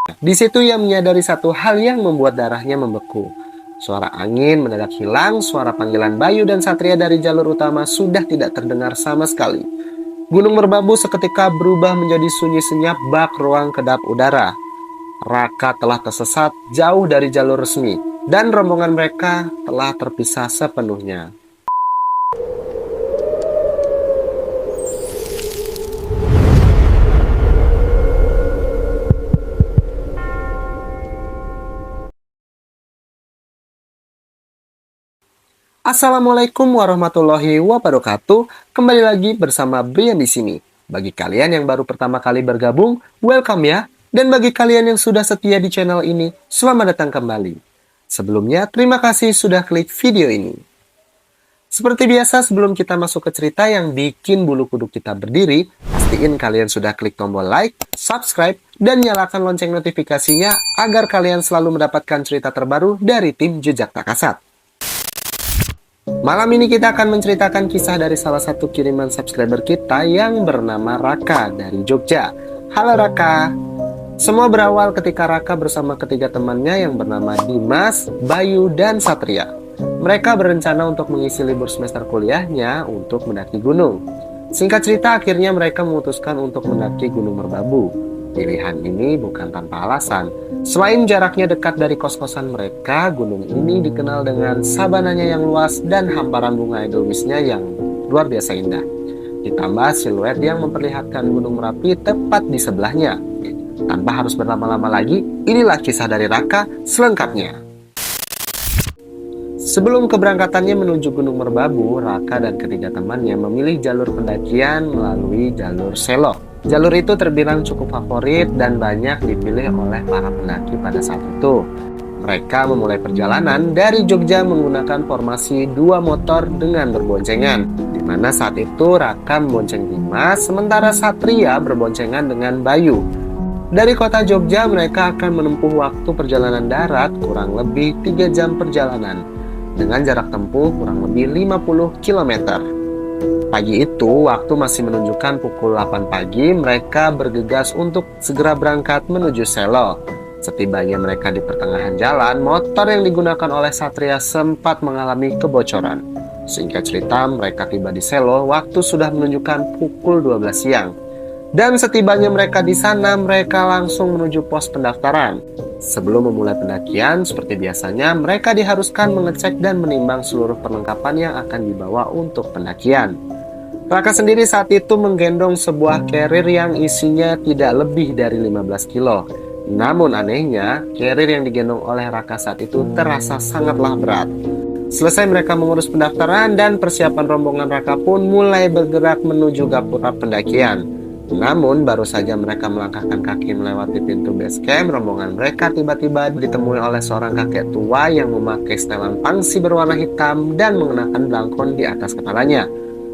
Di situ ia menyadari satu hal yang membuat darahnya membeku. Suara angin mendadak hilang, suara panggilan Bayu dan Satria dari jalur utama sudah tidak terdengar sama sekali. Gunung Merbabu seketika berubah menjadi sunyi senyap bak ruang kedap udara. Raka telah tersesat jauh dari jalur resmi, dan rombongan mereka telah terpisah sepenuhnya. Assalamualaikum warahmatullahi wabarakatuh. Kembali lagi bersama Brian di sini. Bagi kalian yang baru pertama kali bergabung, welcome ya. Dan bagi kalian yang sudah setia di channel ini, selamat datang kembali. Sebelumnya, terima kasih sudah klik video ini. Seperti biasa, sebelum kita masuk ke cerita yang bikin bulu kuduk kita berdiri, pastiin kalian sudah klik tombol like, subscribe, dan nyalakan lonceng notifikasinya agar kalian selalu mendapatkan cerita terbaru dari tim Jejak Tak Kasat. Malam ini kita akan menceritakan kisah dari salah satu kiriman subscriber kita yang bernama Raka dari Jogja. Halo Raka. Semua berawal ketika Raka bersama ketiga temannya yang bernama Dimas, Bayu, dan Satria. Mereka berencana untuk mengisi libur semester kuliahnya untuk mendaki gunung. Singkat cerita, akhirnya mereka memutuskan untuk mendaki Gunung Merbabu. Pilihan ini bukan tanpa alasan. Selain jaraknya dekat dari kos-kosan mereka, gunung ini dikenal dengan sabananya yang luas dan hamparan bunga edelweisnya yang luar biasa indah. Ditambah siluet yang memperlihatkan Gunung Merapi tepat di sebelahnya. Tanpa harus berlama-lama lagi, inilah kisah dari Raka selengkapnya. Sebelum keberangkatannya menuju Gunung Merbabu, Raka dan ketiga temannya memilih jalur pendakian melalui jalur Selok. Jalur itu terbilang cukup favorit dan banyak dipilih oleh para pendaki pada saat itu. Mereka memulai perjalanan dari Jogja menggunakan formasi dua motor dengan berboncengan, di mana saat itu Raka membonceng Dimas, sementara Satria berboncengan dengan Bayu. Dari kota Jogja mereka akan menempuh waktu perjalanan darat kurang lebih 3 jam perjalanan, dengan jarak tempuh kurang lebih 50 km. Pagi itu, waktu masih menunjukkan pukul 8 pagi, mereka bergegas untuk segera berangkat menuju Selo. Setibanya mereka di pertengahan jalan, motor yang digunakan oleh Satria sempat mengalami kebocoran. Singkat cerita, mereka tiba di Selo, waktu sudah menunjukkan pukul 12 siang. Dan setibanya mereka di sana, mereka langsung menuju pos pendaftaran. Sebelum memulai pendakian, seperti biasanya, mereka diharuskan mengecek dan menimbang seluruh perlengkapan yang akan dibawa untuk pendakian. Raka sendiri saat itu menggendong sebuah carrier yang isinya tidak lebih dari 15 kilo. Namun anehnya, carrier yang digendong oleh Raka saat itu terasa sangatlah berat. Selesai mereka mengurus pendaftaran dan persiapan rombongan Raka pun mulai bergerak menuju gapura pendakian. Namun baru saja mereka melangkahkan kaki melewati pintu base camp, rombongan mereka tiba-tiba ditemui oleh seorang kakek tua yang memakai setelan pangsi berwarna hitam dan mengenakan belangkon di atas kepalanya.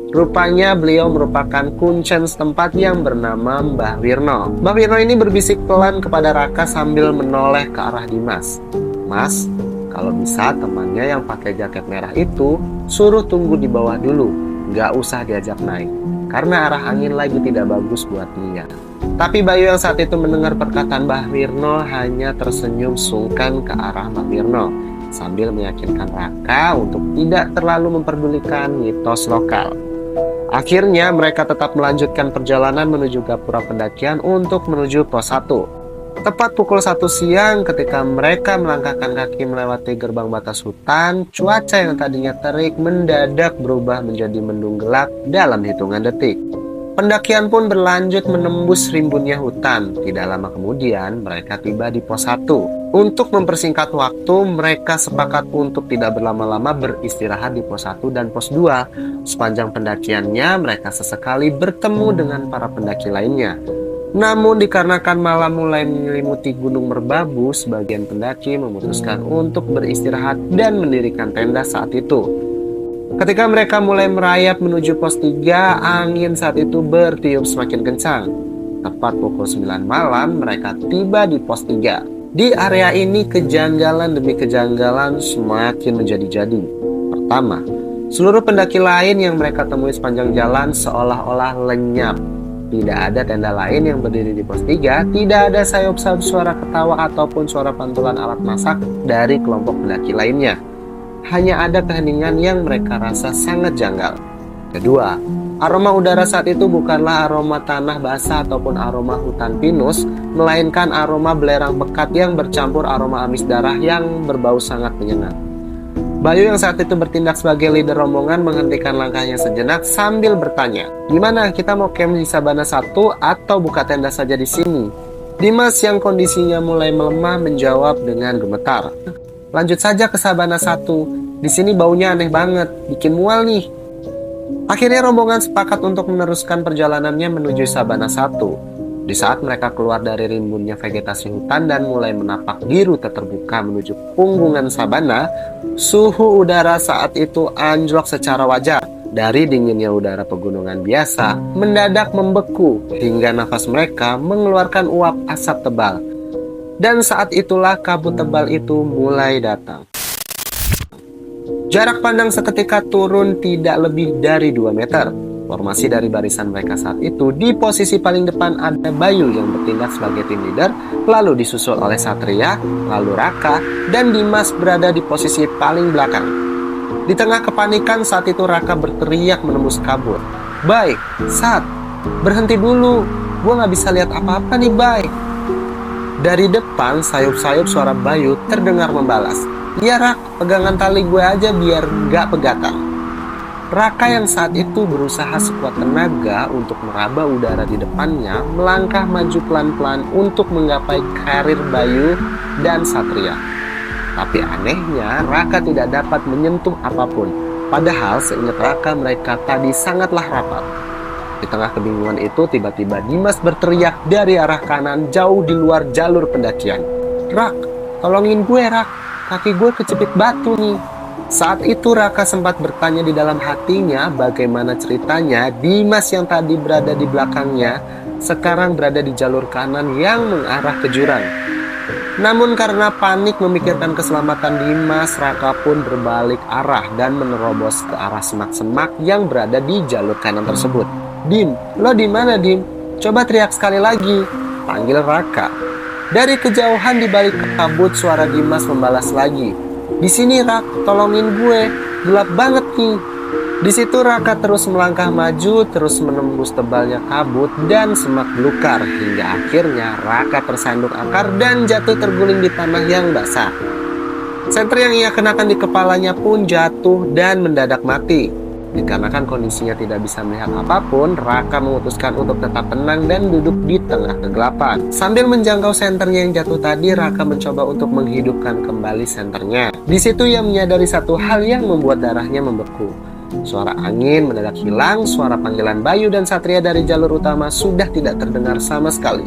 Rupanya beliau merupakan kuncen setempat yang bernama Mbah Wirno. Mbah Wirno ini berbisik pelan kepada Raka sambil menoleh ke arah Dimas. Mas, kalau bisa temannya yang pakai jaket merah itu suruh tunggu di bawah dulu, gak usah diajak naik, karena arah angin lagi tidak bagus buat dia. Tapi Bayu yang saat itu mendengar perkataan Mbah Wirno hanya tersenyum sungkan ke arah Mbah Wirno, sambil meyakinkan Raka untuk tidak terlalu memperdulikan mitos lokal. Akhirnya mereka tetap melanjutkan perjalanan menuju gapura pendakian untuk menuju pos 1. Tepat pukul 1 siang ketika mereka melangkahkan kaki melewati gerbang batas hutan, cuaca yang tadinya terik mendadak berubah menjadi mendung gelap dalam hitungan detik. Pendakian pun berlanjut menembus rimbunnya hutan. Tidak lama kemudian mereka tiba di pos 1. Untuk mempersingkat waktu, mereka sepakat untuk tidak berlama-lama beristirahat di pos 1 dan pos 2. Sepanjang pendakiannya, mereka sesekali bertemu dengan para pendaki lainnya. Namun dikarenakan malam mulai menyelimuti Gunung Merbabu, sebagian pendaki memutuskan untuk beristirahat dan mendirikan tenda saat itu. Ketika mereka mulai merayap menuju pos 3, angin saat itu bertiup semakin kencang. Tepat pukul 9 malam, mereka tiba di pos 3. Di area ini kejanggalan demi kejanggalan semakin menjadi-jadi. Pertama, seluruh pendaki lain yang mereka temui sepanjang jalan seolah-olah lenyap. Tidak ada tenda lain yang berdiri di pos 3, tidak ada sayup-sayup suara ketawa ataupun suara pantulan alat masak dari kelompok pendaki lainnya. Hanya ada keheningan yang mereka rasa sangat janggal. Kedua, aroma udara saat itu bukanlah aroma tanah basah ataupun aroma hutan pinus, melainkan aroma belerang pekat yang bercampur aroma amis darah yang berbau sangat menyengat. Bayu yang saat itu bertindak sebagai leader rombongan menghentikan langkahnya sejenak sambil bertanya, "Gimana, kita mau camp di Sabana 1 atau buka tenda saja di sini?" Dimas yang kondisinya mulai melemah menjawab dengan gemetar, "Lanjut saja ke Sabana 1. Di sini baunya aneh banget, bikin mual nih." Akhirnya rombongan sepakat untuk meneruskan perjalanannya menuju Sabana 1. Di saat mereka keluar dari rimbunnya vegetasi hutan dan mulai menapak di rute terbuka menuju punggungan sabana, suhu udara saat itu anjlok secara wajar. Dari dinginnya udara pegunungan biasa, mendadak membeku hingga nafas mereka mengeluarkan uap asap tebal. Dan saat itulah kabut tebal itu mulai datang. Jarak pandang seketika turun tidak lebih dari 2 meter. Formasi dari barisan mereka saat itu, di posisi paling depan ada Bayu yang bertindak sebagai tim leader, lalu disusul oleh Satria, lalu Raka, dan Dimas berada di posisi paling belakang. Di tengah kepanikan saat itu Raka berteriak menembus kabut, "Bay, Sat, berhenti dulu, gue gak bisa lihat apa-apa nih Bay." Dari depan sayup-sayup suara Bayu terdengar membalas, "Iya Rak, pegangan tali gue aja biar gak pegatan." Raka yang saat itu berusaha sekuat tenaga untuk meraba udara di depannya melangkah maju pelan-pelan untuk menggapai karir Bayu dan Satria. Tapi anehnya Raka tidak dapat menyentuh apapun. Padahal seingat Raka mereka tadi sangatlah rapat. Di tengah kebingungan itu tiba-tiba Dimas berteriak dari arah kanan jauh di luar jalur pendakian, "Rak, tolongin gue Rak, kaki gue kecepit batu nih." Saat itu Raka sempat bertanya di dalam hatinya bagaimana ceritanya Dimas yang tadi berada di belakangnya sekarang berada di jalur kanan yang mengarah ke jurang. Namun karena panik memikirkan keselamatan Dimas, Raka pun berbalik arah dan menerobos ke arah semak-semak yang berada di jalur kanan tersebut. "Dim, lo di mana Dim? Coba teriak sekali lagi," panggil Raka. Dari kejauhan di balik kabut suara Dimas membalas lagi, "Di sini Rak, tolongin gue, gelap banget nih." Di situ Raka terus melangkah maju, terus menembus tebalnya kabut dan semak belukar hingga akhirnya Raka tersandung akar dan jatuh terguling di tanah yang basah. Senter yang ia kenakan di kepalanya pun jatuh dan mendadak mati. Dikarenakan kondisinya tidak bisa melihat apapun, Raka memutuskan untuk tetap tenang dan duduk di tengah kegelapan. Sambil menjangkau senternya yang jatuh tadi, Raka mencoba untuk menghidupkan kembali senternya. Di situ ia menyadari satu hal yang membuat darahnya membeku. Suara angin mendadak hilang, suara panggilan Bayu dan Satria dari jalur utama sudah tidak terdengar sama sekali.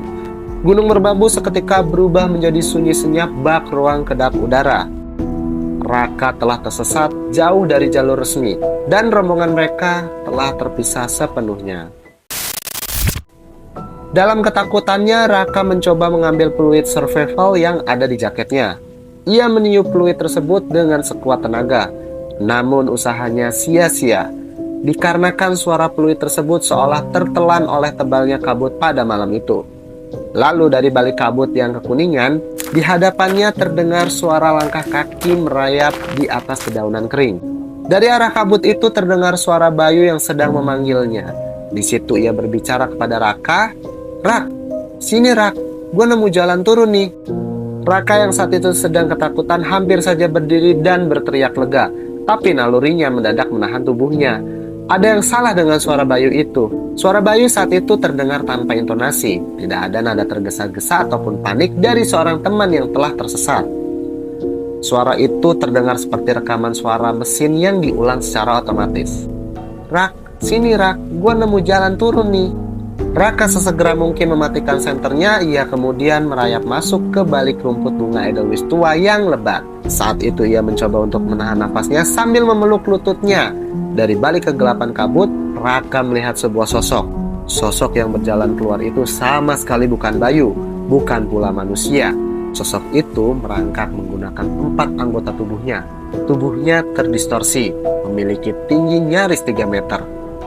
Gunung Merbabu seketika berubah menjadi sunyi senyap bak ruang kedap udara. Raka telah tersesat jauh dari jalur resmi dan rombongan mereka telah terpisah sepenuhnya. Dalam ketakutannya, Raka mencoba mengambil peluit survival yang ada di jaketnya. Ia meniup peluit tersebut dengan sekuat tenaga, namun usahanya sia-sia dikarenakan suara peluit tersebut seolah tertelan oleh tebalnya kabut pada malam itu. Lalu dari balik kabut yang kekuningan, di hadapannya terdengar suara langkah kaki merayap di atas dedaunan kering. Dari arah kabut itu terdengar suara Bayu yang sedang memanggilnya. Di situ ia berbicara kepada Raka, "Rak, sini Rak, gue nemu jalan turun nih." Raka yang saat itu sedang ketakutan hampir saja berdiri dan berteriak lega, tapi nalurinya mendadak menahan tubuhnya. Ada yang salah dengan suara Bayu itu. Suara Bayu saat itu terdengar tanpa intonasi. Tidak ada nada tergesa-gesa ataupun panik dari seorang teman yang telah tersesat. Suara itu terdengar seperti rekaman suara mesin yang diulang secara otomatis. "Rak, sini Rak, gua nemu jalan turun nih." Raka sesegera mungkin mematikan senternya. Ia kemudian merayap masuk ke balik rumput bunga edelweiss tua yang lebat. Saat itu ia mencoba untuk menahan nafasnya sambil memeluk lututnya. Dari balik kegelapan kabut, Raka melihat sebuah sosok. Sosok yang berjalan keluar itu sama sekali bukan Bayu, bukan pula manusia. Sosok itu merangkak menggunakan 4 anggota tubuhnya. Tubuhnya terdistorsi, memiliki tinggi nyaris 3 meter.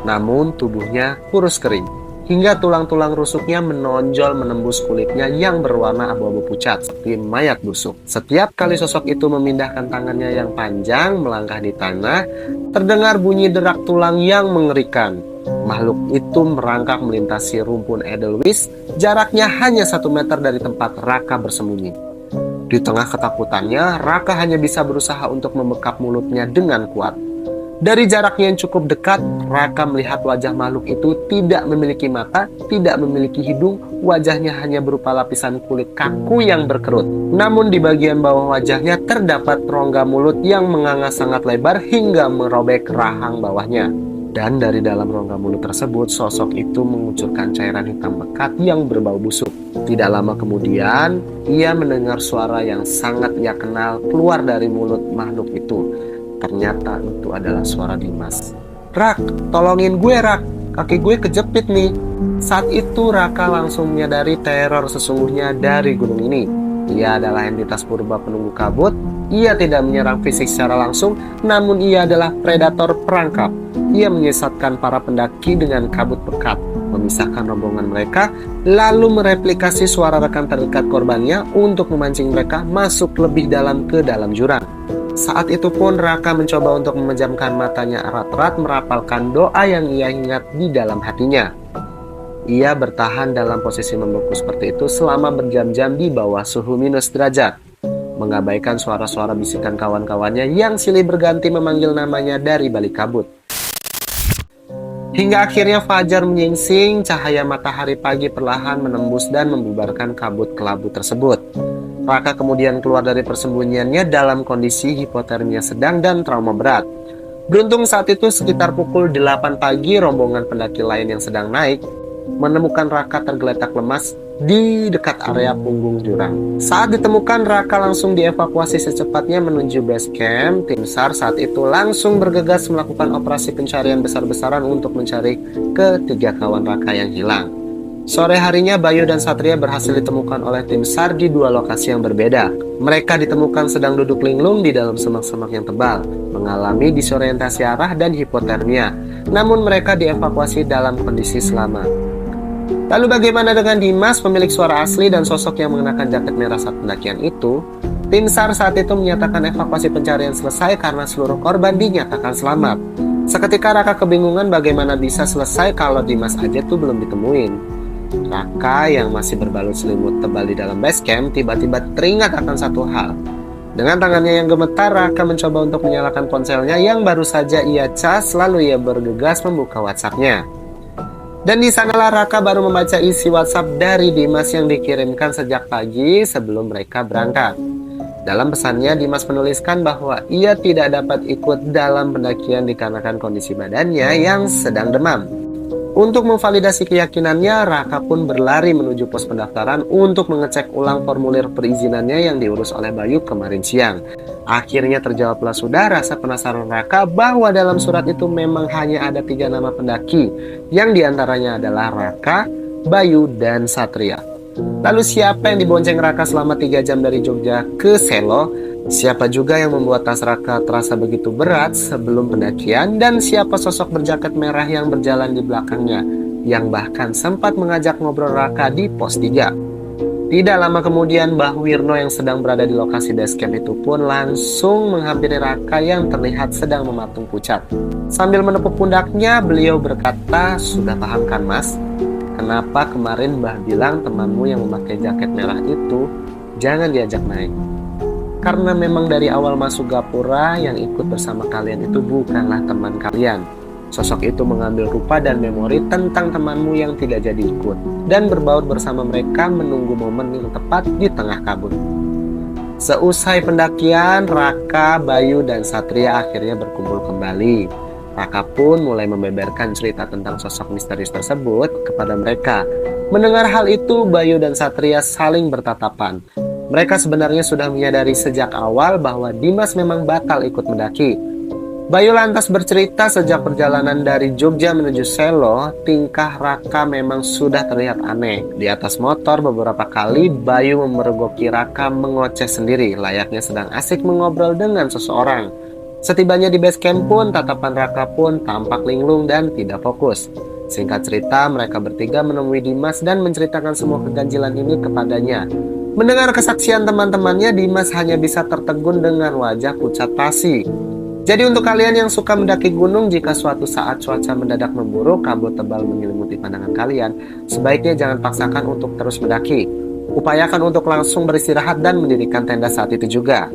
Namun tubuhnya kurus kering. hingga tulang-tulang rusuknya menonjol menembus kulitnya yang berwarna abu-abu pucat seperti mayat busuk. Setiap kali sosok itu memindahkan tangannya yang panjang melangkah di tanah, terdengar bunyi derak tulang yang mengerikan. Makhluk itu merangkak melintasi rumpun Edelweiss, jaraknya hanya 1 meter dari tempat Raka bersembunyi. Di tengah ketakutannya, Raka hanya bisa berusaha untuk membekap mulutnya dengan kuat. Dari jaraknya yang cukup dekat, Raka melihat wajah makhluk itu tidak memiliki mata, tidak memiliki hidung, wajahnya hanya berupa lapisan kulit kaku yang berkerut. Namun di bagian bawah wajahnya terdapat rongga mulut yang menganga sangat lebar hingga merobek rahang bawahnya. Dan dari dalam rongga mulut tersebut, sosok itu mengucurkan cairan hitam pekat yang berbau busuk. Tidak lama kemudian, ia mendengar suara yang sangat ia kenal keluar dari mulut makhluk itu. Ternyata itu adalah suara Dimas. "Rak, tolongin gue Rak, kaki gue kejepit nih." Saat itu Raka langsung menyadari teror sesungguhnya dari gunung ini. Ia adalah entitas purba penunggu kabut. Ia tidak menyerang fisik secara langsung, namun ia adalah predator perangkap. Ia menyesatkan para pendaki dengan kabut pekat, memisahkan rombongan mereka, lalu mereplikasi suara rekan terdekat korbannya untuk memancing mereka masuk lebih dalam ke dalam jurang. Saat itu pun Raka mencoba untuk memejamkan matanya erat-erat merapalkan doa yang ia ingat di dalam hatinya. Ia bertahan dalam posisi membungkuk seperti itu selama berjam-jam di bawah suhu minus derajat, mengabaikan suara-suara bisikan kawan-kawannya yang silih berganti memanggil namanya dari balik kabut. Hingga akhirnya fajar menyingsing, cahaya matahari pagi perlahan menembus dan membubarkan kabut kelabu tersebut. Raka kemudian keluar dari persembunyiannya dalam kondisi hipotermia sedang dan trauma berat. Beruntung saat itu sekitar pukul 8 pagi, rombongan pendaki lain yang sedang naik menemukan Raka tergeletak lemas di dekat area punggung jurang. Saat ditemukan, Raka langsung dievakuasi secepatnya menuju base camp. Tim SAR saat itu langsung bergegas melakukan operasi pencarian besar-besaran untuk mencari ketiga kawan Raka yang hilang. Sore harinya, Bayu dan Satria berhasil ditemukan oleh tim SAR di 2 lokasi yang berbeda. Mereka ditemukan sedang duduk linglung di dalam semak-semak yang tebal, mengalami disorientasi arah dan hipotermia. Namun mereka dievakuasi dalam kondisi selamat. Lalu bagaimana dengan Dimas, pemilik suara asli dan sosok yang mengenakan jaket merah saat pendakian itu? Tim SAR saat itu menyatakan evakuasi pencarian selesai karena seluruh korban dinyatakan selamat. Seketika Raka kebingungan bagaimana bisa selesai kalau Dimas aja tuh belum ditemuin. Raka yang masih berbalut selimut tebal di dalam base camp tiba-tiba teringat akan satu hal. Dengan tangannya yang gemetar, Raka mencoba untuk menyalakan ponselnya yang baru saja ia cas, lalu ia bergegas membuka WhatsApp-nya. Dan di sanalah Raka baru membaca isi WhatsApp dari Dimas yang dikirimkan sejak pagi sebelum mereka berangkat. Dalam pesannya, Dimas menuliskan bahwa ia tidak dapat ikut dalam pendakian dikarenakan kondisi badannya yang sedang demam. Untuk memvalidasi keyakinannya, Raka pun berlari menuju pos pendaftaran untuk mengecek ulang formulir perizinannya yang diurus oleh Bayu kemarin siang. Akhirnya terjawablah sudah rasa penasaran Raka bahwa dalam surat itu memang hanya ada 3 nama pendaki, yang diantaranya adalah Raka, Bayu, dan Satria. Lalu siapa yang dibonceng Raka selama 3 jam dari Jogja ke Selo? Siapa juga yang membuat tas Raka terasa begitu berat sebelum pendakian? Dan siapa sosok berjaket merah yang berjalan di belakangnya, yang bahkan sempat mengajak ngobrol Raka di pos 3? Tidak lama kemudian, Mbah Wirno yang sedang berada di lokasi base camp itu pun langsung menghampiri Raka yang terlihat sedang mematung pucat. Sambil menepuk pundaknya, beliau berkata, "Sudah paham kan Mas? Kenapa kemarin Mbah bilang temanmu yang memakai jaket merah itu jangan diajak naik? Karena memang dari awal masuk gapura yang ikut bersama kalian itu bukanlah teman kalian. Sosok itu mengambil rupa dan memori tentang temanmu yang tidak jadi ikut, dan berbaur bersama mereka menunggu momen yang tepat di tengah kabut." Seusai pendakian, Raka, Bayu, dan Satria akhirnya berkumpul kembali. Raka pun mulai membeberkan cerita tentang sosok misterius tersebut kepada mereka. Mendengar hal itu, Bayu dan Satria saling bertatapan. Mereka sebenarnya sudah menyadari sejak awal bahwa Dimas memang batal ikut mendaki. Bayu lantas bercerita sejak perjalanan dari Jogja menuju Selo, tingkah Raka memang sudah terlihat aneh. Di atas motor beberapa kali Bayu memergoki Raka mengoceh sendiri, layaknya sedang asik mengobrol dengan seseorang. Setibanya di base camp pun, tatapan Raka pun tampak linglung dan tidak fokus. Singkat cerita, mereka bertiga menemui Dimas dan menceritakan semua keganjilan ini kepadanya. Mendengar kesaksian teman-temannya, Dimas hanya bisa tertegun dengan wajah pucat pasi. Jadi untuk kalian yang suka mendaki gunung, jika suatu saat cuaca mendadak memburuk, kabut tebal menyelimuti pandangan kalian, sebaiknya jangan paksakan untuk terus mendaki. Upayakan untuk langsung beristirahat dan mendirikan tenda saat itu juga.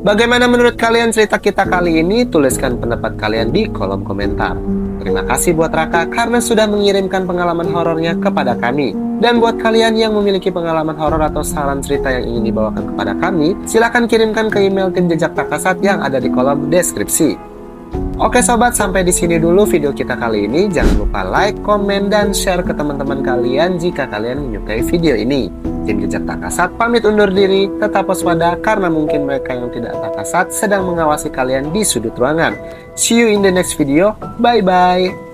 Bagaimana menurut kalian cerita kita kali ini? Tuliskan pendapat kalian di kolom komentar. Terima kasih buat Raka karena sudah mengirimkan pengalaman horornya kepada kami. Dan buat kalian yang memiliki pengalaman horor atau saran cerita yang ingin dibawakan kepada kami, silahkan kirimkan ke email tim Jejak Tak Kasat yang ada di kolom deskripsi. Oke sobat, sampai di sini dulu video kita kali ini. Jangan lupa like, komen, dan share ke teman-teman kalian jika kalian menyukai video ini. Tim Jejak Tak Kasat pamit undur diri, tetap waspada karena mungkin mereka yang tidak tak kasat sedang mengawasi kalian di sudut ruangan. See you in the next video, bye-bye.